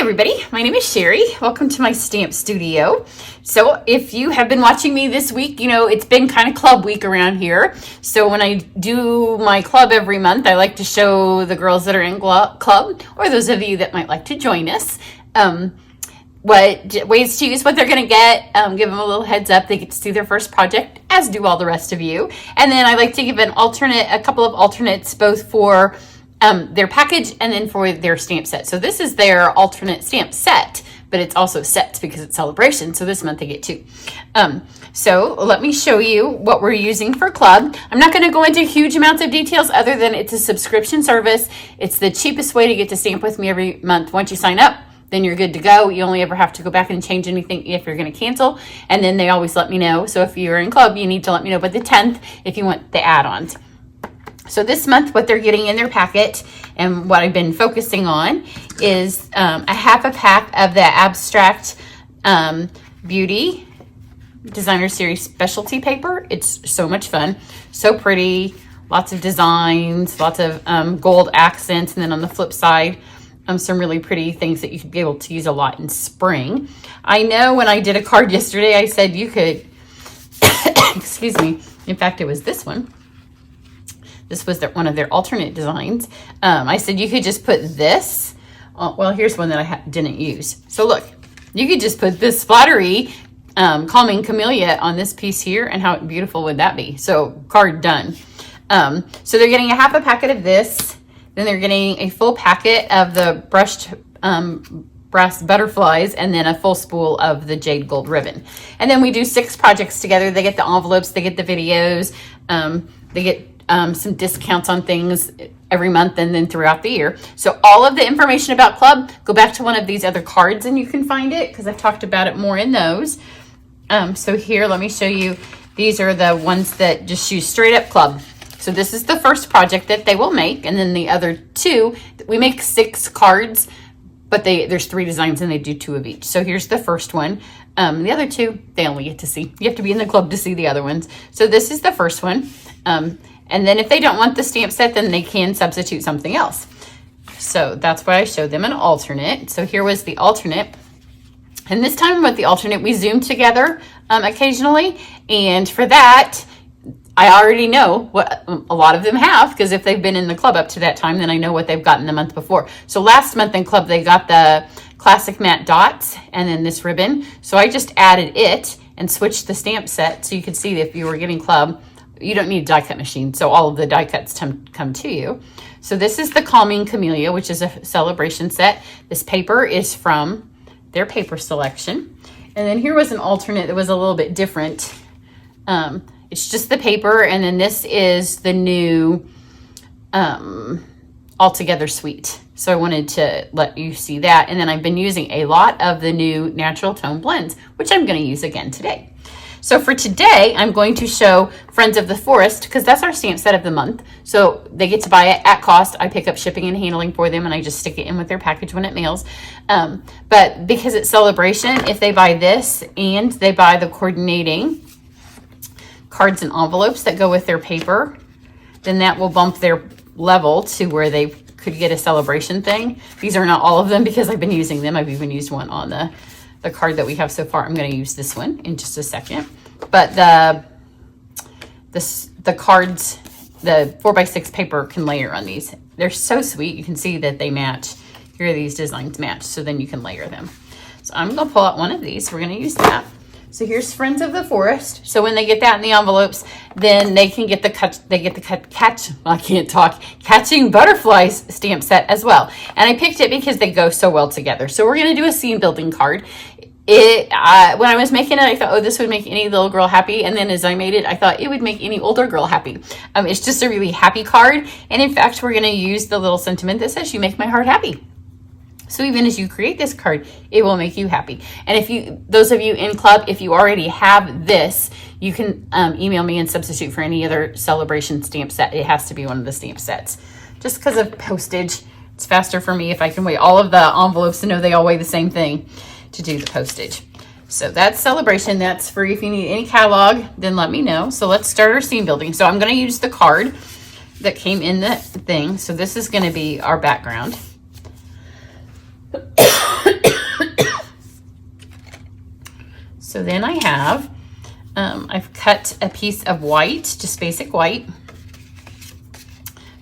everybody, my name is Cheri. Welcome to my stamp studio. So if you have been watching me this week, you know it's been kind of club week around here. So when I do my club every month, I like to show the girls that are in club, or those of you that might like to join us, what ways to use what they're going to get, give them a little heads up. They get to see their first project, as do all the rest of you. And then I like to give a couple of alternates, both for their package and then for their stamp set. So this is their alternate stamp set, but it's also sets because it's celebration. So this month they get two. So let me show you what we're using for club. I'm not going to go into huge amounts of details other than it's a subscription service. It's the cheapest way to get to stamp with me every month. Once you sign up, then you're good to go. You only ever have to go back and change anything if you're going to cancel. And then they always let me know. So if you're in club, you need to let me know by the 10th if you want the add-ons. So this month, what they're getting in their packet and what I've been focusing on is a half a pack of the Abstract Beauty Designer Series Specialty Paper. It's so much fun, so pretty, lots of designs, lots of gold accents, and then on the flip side, some really pretty things that you could be able to use a lot in spring. I know when I did a card yesterday, I said you could, excuse me, in fact, it was this one. This was one of their alternate designs. I said you could just put this. Well, here's one that I didn't use. So look, you could just put this Splattery Calming Camellia on this piece here, and how beautiful would that be? So card done. So they're getting a half a packet of this. Then they're getting a full packet of the brushed brass butterflies, and then a full spool of the jade gold ribbon. And then we do 6 projects together. They get the envelopes, they get the videos, they get some discounts on things every month and then throughout the year. So all of the information about club, go back to one of these other cards and you can find it because I've talked about it more in those. So here, let me show you. These are the ones that just use straight up club. So this is the first project that they will make, and then the other 2, we make 6 cards, but there's 3 designs and they do 2 of each. So here's the first one. The other 2, they only get to see. You have to be in the club to see the other ones. So this is the first one. And then if they don't want the stamp set, then they can substitute something else. So that's why I showed them an alternate. So here was the alternate. And this time with the alternate, we zoomed together occasionally. And for that, I already know what a lot of them have, because if they've been in the club up to that time, then I know what they've gotten the month before. So last month in club, they got the classic matte dots and then this ribbon. So I just added it and switched the stamp set so you could see that if you were getting club, you don't need a die cut machine, so all of the die cuts come to you. So this is the Calming Camellia, which is a celebration set. This paper is from their paper selection. And then here was an alternate that was a little bit different. It's just the paper, and then this is the new Altogether Suite. So I wanted to let you see that. And then I've been using a lot of the new Natural Tone blends, which I'm going to use again today. So for today, I'm going to show Friends of the Forest, because that's our stamp set of the month. So they get to buy it at cost. I pick up shipping and handling for them, and I just stick it in with their package when it mails. But because it's celebration, if they buy this and they buy the coordinating cards and envelopes that go with their paper, then that will bump their level to where they could get a celebration thing. These are not all of them because I've been using them. I've even used one on the card that we have so far. I'm going to use this one in just a second. But the cards, the 4x6 paper can layer on these. They're so sweet. You can see that they match. Here are these designs match, so then you can layer them. So I'm going to pull out one of these. We're going to use that. So here's Friends of the Forest. So when they get that in the envelopes, then they can get Catching Butterflies stamp set as well. And I picked it because they go so well together. So we're going to do a scene building card. When I was making it, I thought, oh, this would make any little girl happy. And then as I made it, I thought it would make any older girl happy. It's just a really happy card. And in fact, we're going to use the little sentiment that says, you make my heart happy. So even as you create this card, it will make you happy. And those of you in club, if you already have this, you can email me and substitute for any other celebration stamp set. It has to be one of the stamp sets. Just because of postage, it's faster for me if I can weigh all of the envelopes to know they all weigh the same thing to do the postage. So that's celebration. That's free. If you need any catalog, then let me know. So let's start our scene building. So I'm going to use the card that came in the thing. So this is going to be our background. So then I have, I've cut a piece of white, just basic white.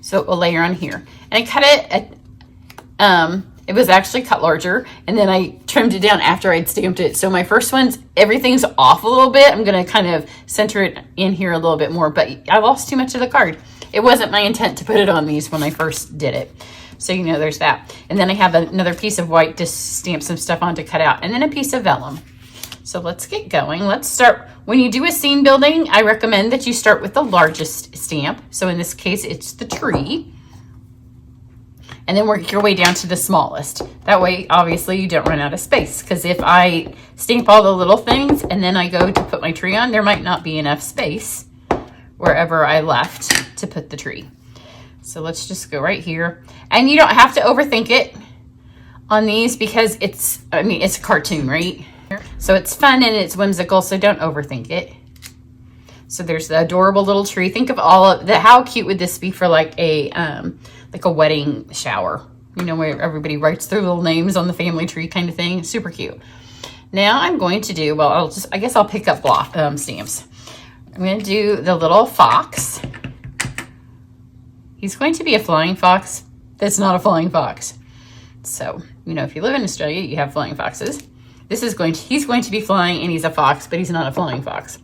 So it will layer on here. And I cut it at, it was actually cut larger, and then I trimmed it down after I'd stamped it. So my first one's, everything's off a little bit. I'm gonna kind of center it in here a little bit more, but I lost too much of the card. It wasn't my intent to put it on these when I first did it. So you know there's that. And then I have another piece of white to stamp some stuff on to cut out, and then a piece of vellum. So let's get going. Let's start, when you do a scene building, I recommend that you start with the largest stamp. So in this case, it's the tree. And then work your way down to the smallest. That way, obviously, you don't run out of space. Because if I stamp all the little things and then I go to put my tree on, there might not be enough space wherever I left to put the tree. So let's just go right here. And you don't have to overthink it on these because it's, I mean, it's a cartoon, right? So it's fun and it's whimsical, so don't overthink it. So there's the adorable little tree. Think of all of the, how cute would this be for like a wedding shower, you know, where everybody writes their little names on the family tree kind of thing. Super cute. Now I'm going to do, well, I guess I'll pick up block stamps. I'm going to do the little fox. He's going to be a flying fox. That's not a flying fox. So, you know, if you live in Australia, you have flying foxes. This is he's going to be flying and he's a fox, but he's not a flying fox.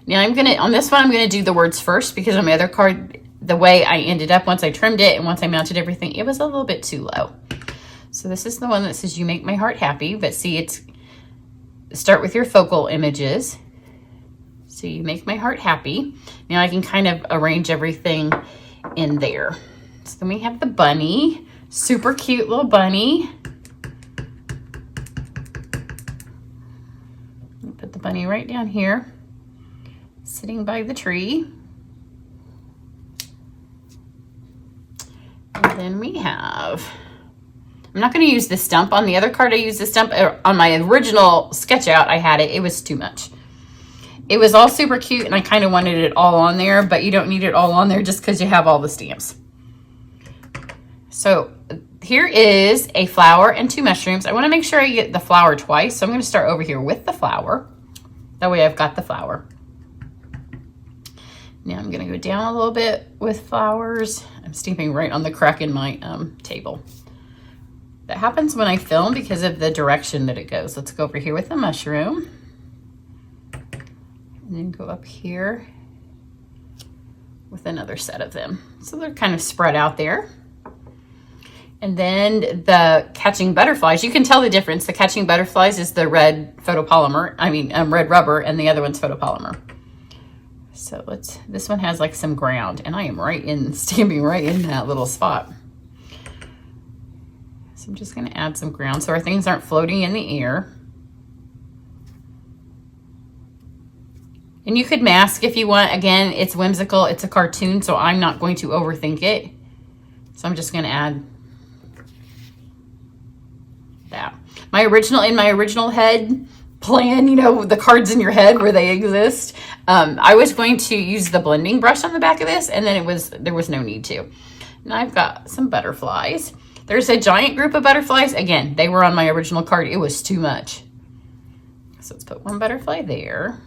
Now on this one, I'm going to do the words first because on my other card, the way I ended up once I trimmed it and once I mounted everything, it was a little bit too low. So this is the one that says, you make my heart happy, but see, it's start with your focal images. So you make my heart happy. Now I can kind of arrange everything in there. So then we have the bunny, super cute little bunny. Put the bunny right down here, sitting by the tree. And then we have, I'm not going to use the stump. On the other card, I used the stump. On my original sketch out, I had it. It was too much. It was all super cute, and I kind of wanted it all on there, but you don't need it all on there just because you have all the stamps. So here is a flower and 2 mushrooms. I want to make sure I get the flower twice, so I'm going to start over here with the flower. That way I've got the flower. Now I'm going to go down a little bit with flowers. I'm stamping right on the crack in my table. That happens when I film because of the direction that it goes. Let's go over here with the mushroom. And then go up here with another set of them. So they're kind of spread out there. And then the catching butterflies, you can tell the difference. The catching butterflies is the red photopolymer, red rubber, and the other one's photopolymer. So this one has like some ground, and I am stamping right in that little spot. So I'm just gonna add some ground so our things aren't floating in the air. And you could mask if you want. Again, it's whimsical, it's a cartoon, so I'm not going to overthink it. So I'm just gonna add that. In my original head plan, you know, the cards in your head where they exist, I was going to use the blending brush on the back of this, and then there was no need to. Now I've got some butterflies. There's a giant group of butterflies. Again, they were on my original card. It was too much. So let's put one butterfly there.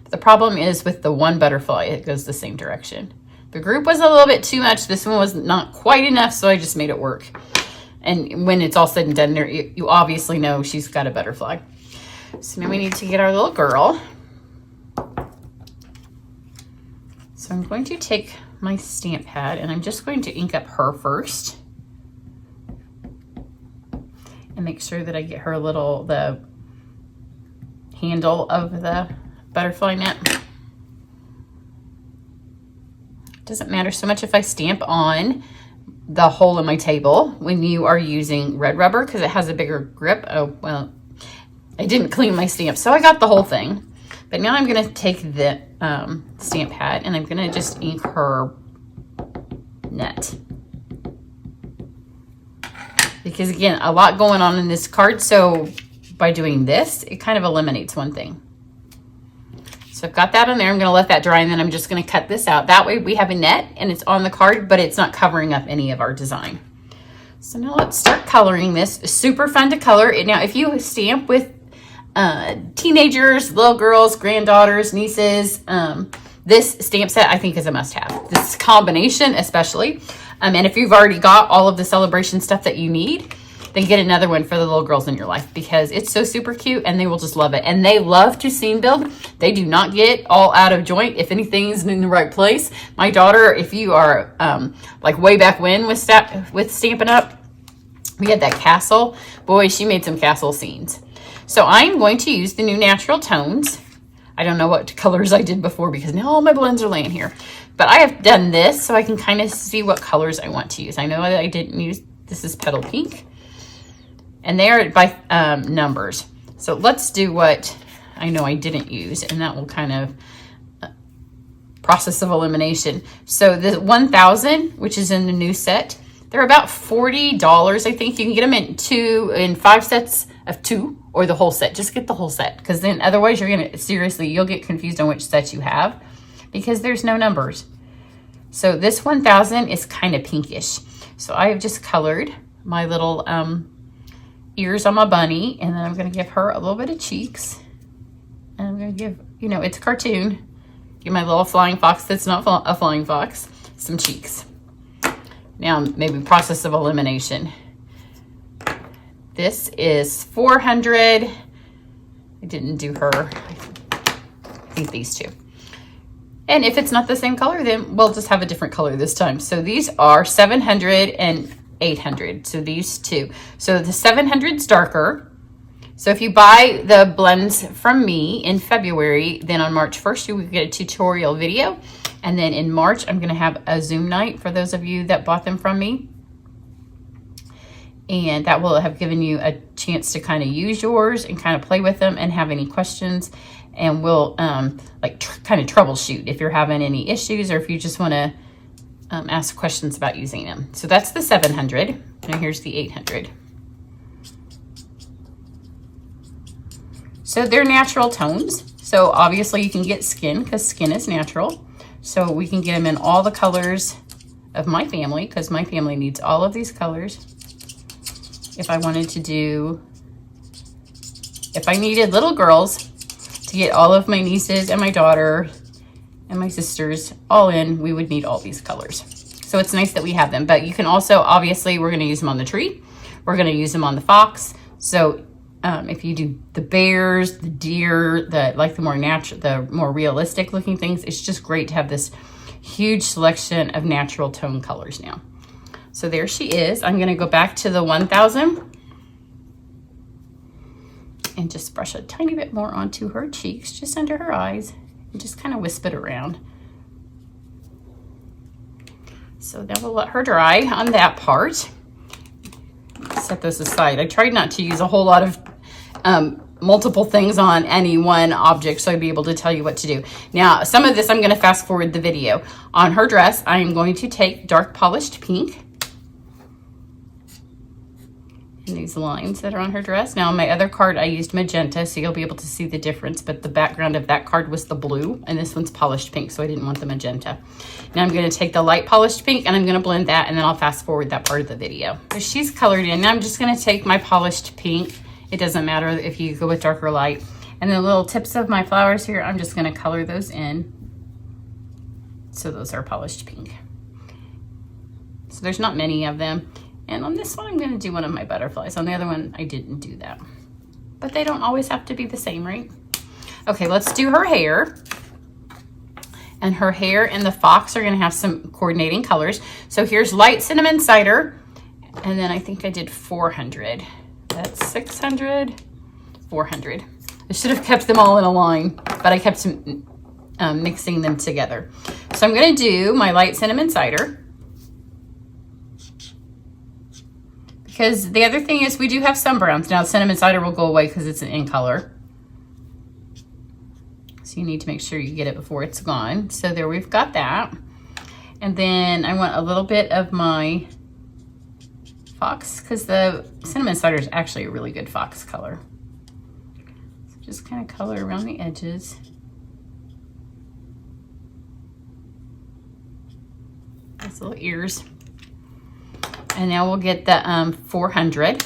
But the problem is with the one butterfly, it goes the same direction. The group was a little bit too much. This one was not quite enough, so I just made it work. And when it's all said and done, there, you obviously know she's got a butterfly. So now we need to get our little girl. So I'm going to take my stamp pad and I'm just going to ink up her first. And make sure that I get her the handle of the butterfly net. Doesn't matter so much if I stamp on the hole in my table when you are using red rubber because it has a bigger grip. Oh, well, I didn't clean my stamp, so I got the whole thing. But now I'm going to take the stamp pad and I'm going to just ink her net. Because again, a lot going on in this card, so by doing this, it kind of eliminates one thing. So I've got that on there. I'm going to let that dry, and then I'm just going to cut this out. That way we have a net, and it's on the card, but it's not covering up any of our design. So now let's start coloring this. It's super fun to color. Now, if you stamp with teenagers, little girls, granddaughters, nieces, this stamp set I think is a must-have. This combination especially. And if you've already got all of the celebration stuff that you need, then get another one for the little girls in your life because it's so super cute and they will just love it. And they love to seam build. They do not get all out of joint if anything's in the right place. My daughter, if you are like way back when with Stampin' Up, we had that castle. Boy, she made some castle scenes. So I'm going to use the new natural tones. I don't know what colors I did before because now all my blends are laying here. But I have done this so I can kind of see what colors I want to use. I know that I didn't use, this is Petal Pink. And they are by numbers. So let's do what I know I didn't use, and that will kind of process of elimination. So the 1000, which is in the new set, they're about $40, I think. You can get them in 5 sets of 2 or the whole set. Just get the whole set because then otherwise you're going to, seriously, you'll get confused on which set you have because there's no numbers. So this 1000 is kind of pinkish. So I have just colored my little ears on my bunny, and then I'm going to give her a little bit of cheeks, and I'm going to give, you know, it's a cartoon, give my little flying fox that's not a flying fox some cheeks. Now maybe process of elimination. This is 400. I didn't do her. I think these two. And if it's not the same color, then we'll just have a different color this time. So these are 700 and 800, so these two. So the 700's darker. So if you buy the blends from me in February, then on March 1st you will get a tutorial video, and then in March I'm going to have a Zoom night for those of you that bought them from me, and that will have given you a chance to kind of use yours and kind of play with them and have any questions, and we'll kind of troubleshoot if you're having any issues or if you just want to ask questions about using them. So that's the 700. Now here's the 800. So they're natural tones. So obviously you can get skin because skin is natural. So we can get them in all the colors of my family because my family needs all of these colors. If I wanted to do, if I needed little girls to get all of my nieces and my daughter and my sisters all in, we would need all these colors. So it's nice that we have them, but you can also, obviously we're going to use them on the tree. We're going to use them on the fox. So if you do the bears, the deer, the more natural, the more realistic looking things, it's just great to have this huge selection of natural tone colors now. So there she is. I'm going to go back to the 1000 and just brush a tiny bit more onto her cheeks, just under her eyes. Just kind of wisp it around. So then we'll let her dry on that part. Set those aside. I tried not to use a whole lot of multiple things on any one object so I'd be able to tell you what to do. Now, some of this I'm going to fast forward the video. On her dress, I am going to take dark polished pink. And these lines that are on her dress. Now on my other card I used magenta, so you'll be able to see the difference, but the background of that card was the blue and this one's polished pink, so I didn't want the magenta. Now I'm going to take the light polished pink and I'm going to blend that, and then I'll fast forward that part of the video. So she's colored in. Now I'm just going to take my polished pink. It doesn't matter if you go with dark or light. And the little tips of my flowers here, I'm just going to color those in. So those are polished pink. So there's not many of them. And on this one, I'm going to do one of my butterflies. On the other one, I didn't do that. But they don't always have to be the same, right? Okay, let's do her hair. And her hair and the fox are going to have some coordinating colors. So here's light cinnamon cider. And then I think I did 400. That's 600, 400. I should have kept them all in a line, but I kept mixing them together. So I'm going to do my light cinnamon cider. Because the other thing is we do have some browns. Now cinnamon cider will go away because it's an in color. So you need to make sure you get it before it's gone. So there we've got that. And then I want a little bit of my fox because the cinnamon cider is actually a really good fox color. So just kind of color around the edges. Nice little ears. And now we'll get the 400.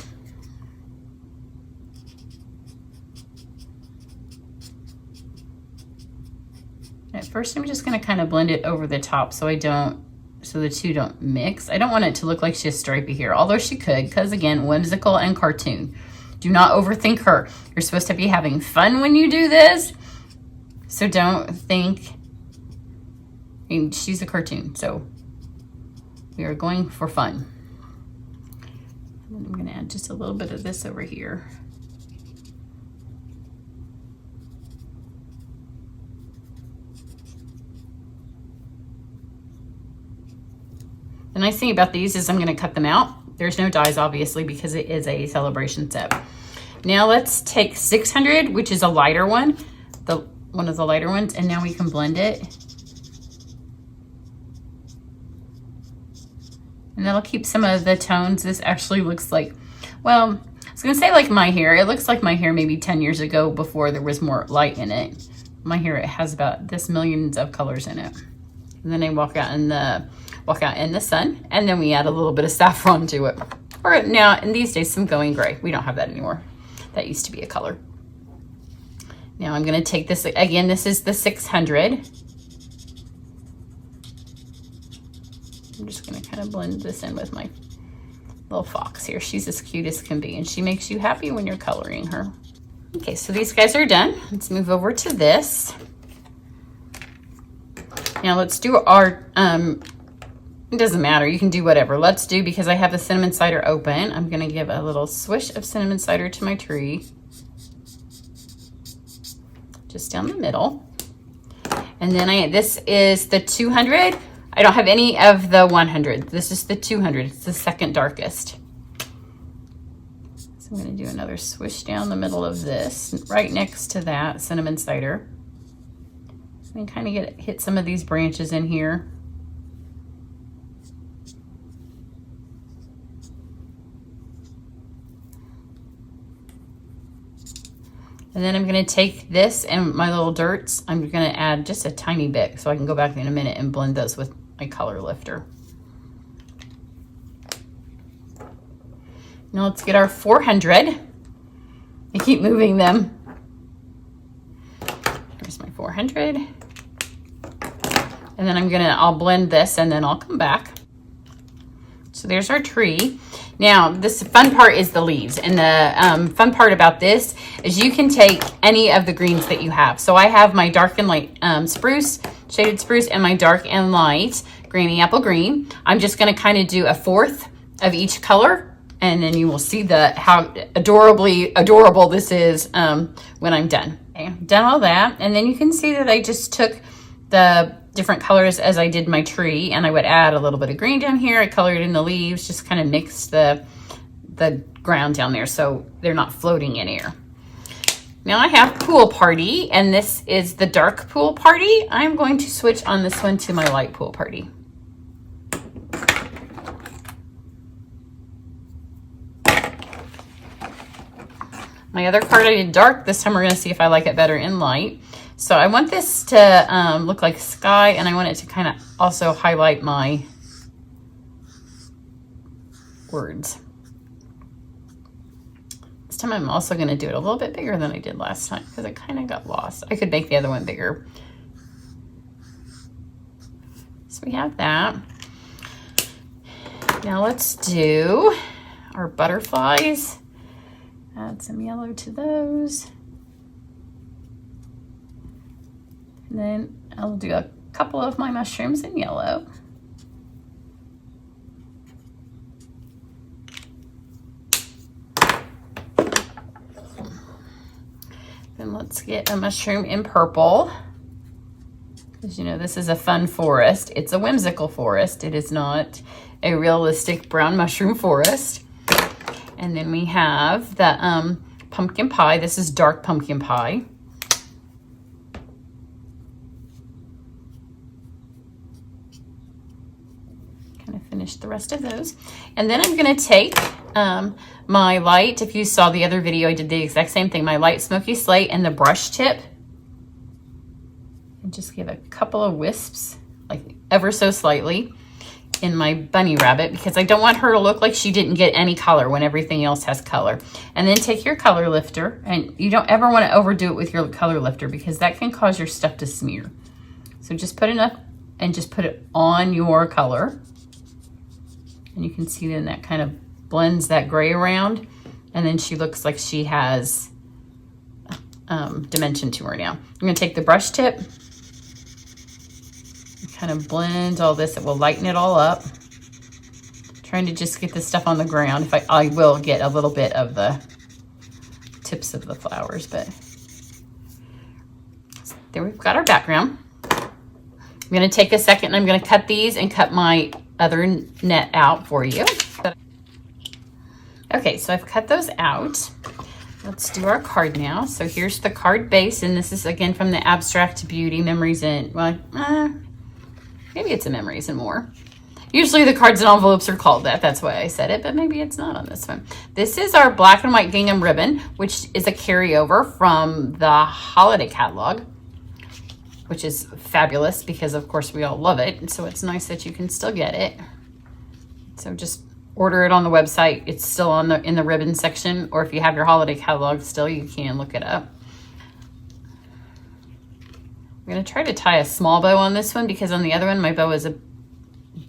At first, I'm just going to kind of blend it over the top so the two don't mix. I don't want it to look like she has stripey hair, although she could, because again, whimsical and cartoon. Do not overthink her. You're supposed to be having fun when you do this. So don't think, I mean, she's a cartoon, so we are going for fun. And I'm gonna add just a little bit of this over here. The nice thing about these is I'm gonna cut them out. There's no dyes, obviously, because it is a celebration set. Now let's take 600, which is a lighter one, one of the lighter ones, and now we can blend it. And that'll keep some of the tones. This actually looks like, well, I was gonna say like my hair. It looks like my hair maybe 10 years ago before there was more light in it. My hair, it has about this millions of colors in it. And then I walk out in the sun, and then we add a little bit of saffron to it. Or now, in these days, some going gray. We don't have that anymore. That used to be a color. Now I'm gonna take this, again, this is the 600. I'm just gonna kind of blend this in with my little fox here. She's as cute as can be, and she makes you happy when you're coloring her. Okay, so these guys are done. Let's move over to this. Now let's do our, it doesn't matter, you can do whatever. Let's do, because I have the cinnamon cider open, I'm gonna give a little swish of cinnamon cider to my tree. Just down the middle. And then this is the 200. I don't have any of the 100. This is the 200, it's the second darkest. So I'm gonna do another swish down the middle of this, right next to that cinnamon cider. So I can kind of hit some of these branches in here. And then I'm gonna take this and my little dirts, I'm gonna add just a tiny bit so I can go back in a minute and blend those with my color lifter. Now let's get our 400. I keep moving them. Here's my 400. And then I'll blend this and then I'll come back. So there's our tree. Now, this fun part is the leaves. And the fun part about this is you can take any of the greens that you have. So I have my dark and light spruce, shaded spruce, and my dark and light granny apple green. I'm just gonna kind of do a fourth of each color, and then you will see how adorable this is when I'm done. Okay, done all that, and then you can see that I just took the different colors as I did my tree, and I would add a little bit of green down here. I colored in the leaves, just kind of mixed the ground down there so they're not floating in air. Now I have Pool Party, and this is the dark Pool Party. I'm going to switch on this one to my light Pool Party. My other card I did dark. This time we're going to see if I like it better in light. So I want this to look like sky, and I want it to kind of also highlight my words. This time I'm also going to do it a little bit bigger than I did last time because I kind of got lost. I could make the other one bigger. So we have that. Now let's do our butterflies. Add some yellow to those. And then I'll do a couple of my mushrooms in yellow. Then let's get a mushroom in purple. Because you know, this is a fun forest. It's a whimsical forest. It is not a realistic brown mushroom forest. And then we have the pumpkin pie. This is dark pumpkin pie. Finish the rest of those. And then I'm going to take my light, if you saw the other video, I did the exact same thing, my light smoky slate and the brush tip, and just give a couple of wisps, like ever so slightly. in my bunny rabbit because I don't want her to look like she didn't get any color when everything else has color. And then take your color lifter, and you don't ever want to overdo it with your color lifter because that can cause your stuff to smear. So just put enough and just put it on your color. And you can see then that kind of blends that gray around. And then she looks like she has dimension to her now. I'm going to take the brush tip and kind of blend all this. It will lighten it all up. Trying to just get this stuff on the ground. If I will get a little bit of the tips of the flowers, but there we've got our background. I'm going to take a second and I'm going to cut these and cut my other net out for you. Okay, so I've cut those out. Let's do our card now. So here's the card base, and this is again from the Abstract Beauty Memories and, well, maybe it's a Memories and More. Usually the cards and envelopes are called that. That's why I said it, but maybe it's not on this one. This is our black and white gingham ribbon, which is a carryover from the holiday catalog, which is fabulous because of course we all love it. And so it's nice that you can still get it. So just order it on the website. It's still on in the ribbon section, or if you have your holiday catalog still, you can look it up. I'm gonna try to tie a small bow on this one because on the other one, my bow is a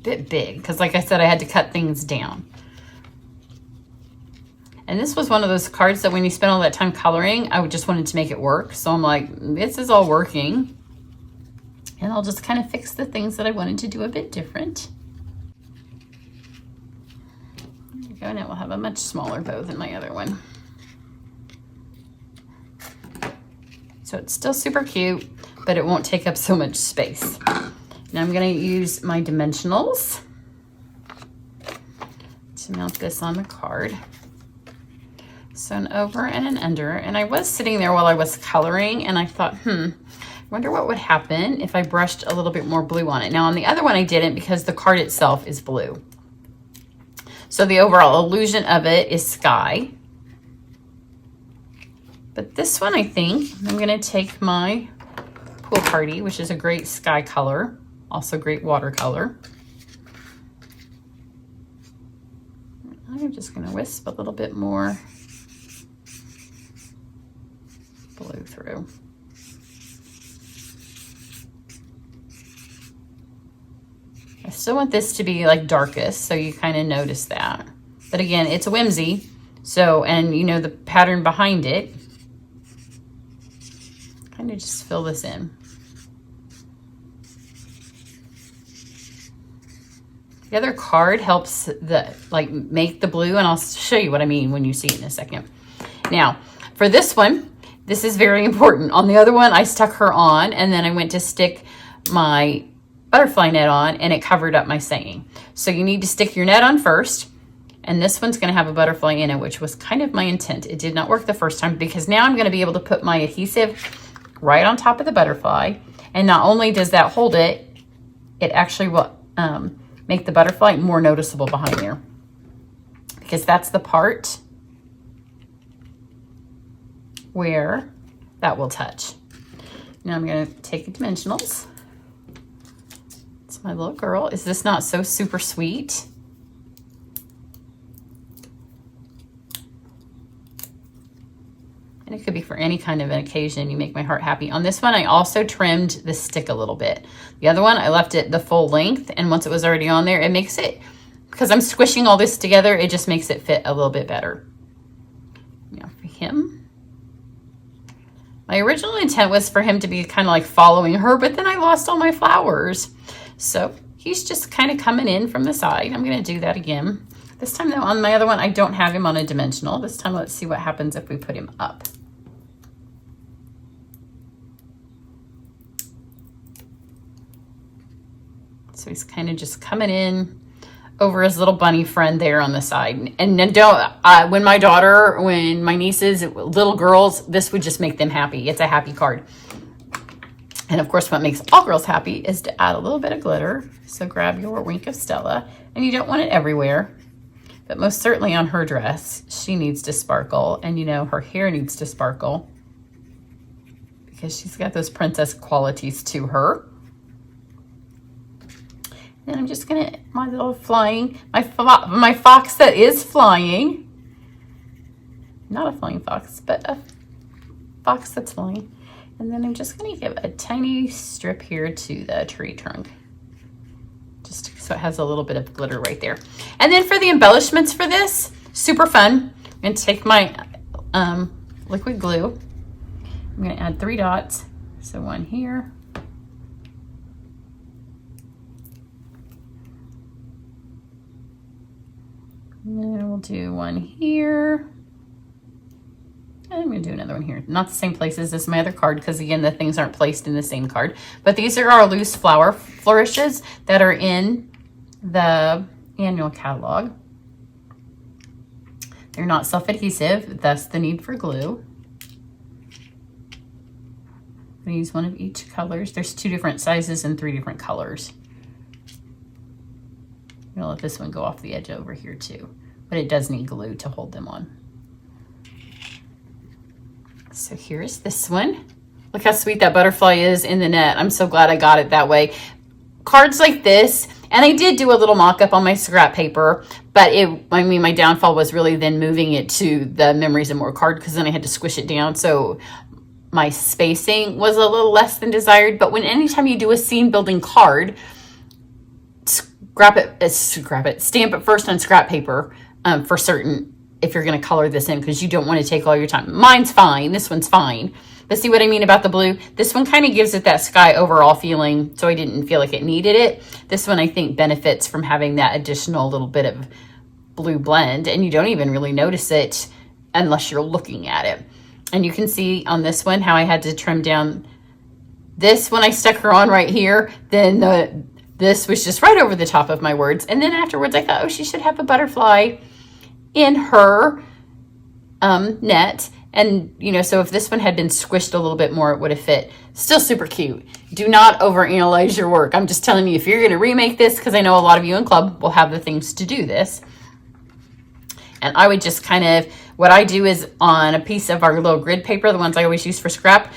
bit big because like I said, I had to cut things down. And this was one of those cards that when you spend all that time coloring, I just wanted to make it work. So I'm like, this is all working. And I'll just kind of fix the things that I wanted to do a bit different. There we go, and it will have a much smaller bow than my other one. So it's still super cute, but it won't take up so much space. Now I'm going to use my dimensionals to mount this on the card. So an over and an under. And I was sitting there while I was coloring and I thought, wonder what would happen if I brushed a little bit more blue on it. Now on the other one I didn't because the card itself is blue. So the overall illusion of it is sky. But this one I think I'm going to take my Pool Party, which is a great sky color. Also great watercolor. I'm just going to wisp a little bit more blue through. I still want this to be like darkest, so you kind of notice that. But again, it's a whimsy, so, and you know the pattern behind it. Kind of just fill this in. The other card helps make the blue, and I'll show you what I mean when you see it in a second. Now, for this one, this is very important. On the other one, I stuck her on, and then I went to stick my butterfly net on, and it covered up my saying. So you need to stick your net on first, and this one's going to have a butterfly in it, which was kind of my intent. It did not work the first time because now I'm going to be able to put my adhesive right on top of the butterfly, and not only does that hold it, it actually will make the butterfly more noticeable behind there, because that's the part where that will touch. Now I'm going to take the dimensionals. It's my little girl. Is this not so super sweet? And it could be for any kind of an occasion. You make my heart happy. On this one, I also trimmed the stick a little bit. The other one, I left it the full length, and once it was already on there, it makes it, because I'm squishing all this together, it just makes it fit a little bit better. Now for him, my original intent was for him to be kind of like following her, but then I lost all my flowers. So he's just kind of coming in from the side. I'm going to do that again. This time though, on my other one, I don't have him on a dimensional. This time, let's see what happens if we put him up. So he's kind of just coming in over his little bunny friend there on the side. And then when my nieces, little girls, this would just make them happy. It's a happy card. And of course, what makes all girls happy is to add a little bit of glitter. So grab your Wink of Stella, and you don't want it everywhere, but most certainly on her dress. She needs to sparkle, and you know, her hair needs to sparkle because she's got those princess qualities to her. And I'm just gonna, my little flying, my fox that is flying. Not a flying fox, but a fox that's flying. And then I'm just gonna give a tiny strip here to the tree trunk. Just so it has a little bit of glitter right there. And then for the embellishments for this, super fun. I'm gonna take my liquid glue. I'm gonna add 3 dots. So 1 here. And then we'll do 1 here. And I'm gonna do another one here. Not the same places as my other card because again, the things aren't placed in the same card. But these are our loose flower flourishes that are in the annual catalog. They're not self-adhesive, thus the need for glue. I'm gonna use one of each colors. There's 2 different sizes and 3 different colors. I'm gonna let this one go off the edge over here too, but it does need glue to hold them on. So here's this one. Look how sweet that butterfly is in the net. I'm so glad I got it that way. Cards like this, and I did do a little mock-up on my scrap paper, but I mean, my downfall was really then moving it to the Memories and More card because then I had to squish it down. So my spacing was a little less than desired, but anytime you do a scene building card, stamp it first on scrap paper for certain if you're going to color this in because you don't want to take all your time. Mine's fine. This one's fine. But see what I mean about the blue? This one kind of gives it that sky overall feeling, so I didn't feel like it needed it. This one I think benefits from having that additional little bit of blue blend, and you don't even really notice it unless you're looking at it. And you can see on this one how I had to trim down this when I stuck her on right here. Then this was just right over the top of my words. And then afterwards I thought, oh, she should have a butterfly in her net. And, you know, so if this one had been squished a little bit more, it would have fit. Still super cute. Do not overanalyze your work. I'm just telling you, if you're going to remake this, because I know a lot of you in club will have the things to do this. And I would just kind of, what I do is on a piece of our little grid paper, the ones I always use for scrap,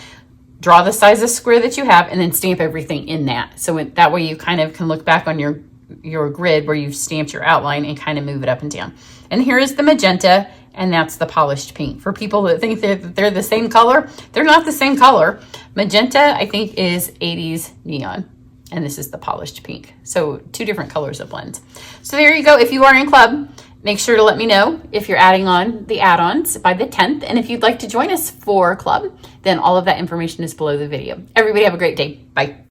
draw the size of square that you have and then stamp everything in that. So that way you kind of can look back on your grid where you've stamped your outline and kind of move it up and down. And here is the magenta, and that's the polished pink. For people that think that they're the same color, they're not the same color. Magenta, I think, is 80s neon, and this is the polished pink. So 2 different colors of blends. So there you go. If you are in club, make sure to let me know if you're adding on the add-ons by the 10th. And if you'd like to join us for club, then all of that information is below the video. Everybody have a great day. Bye.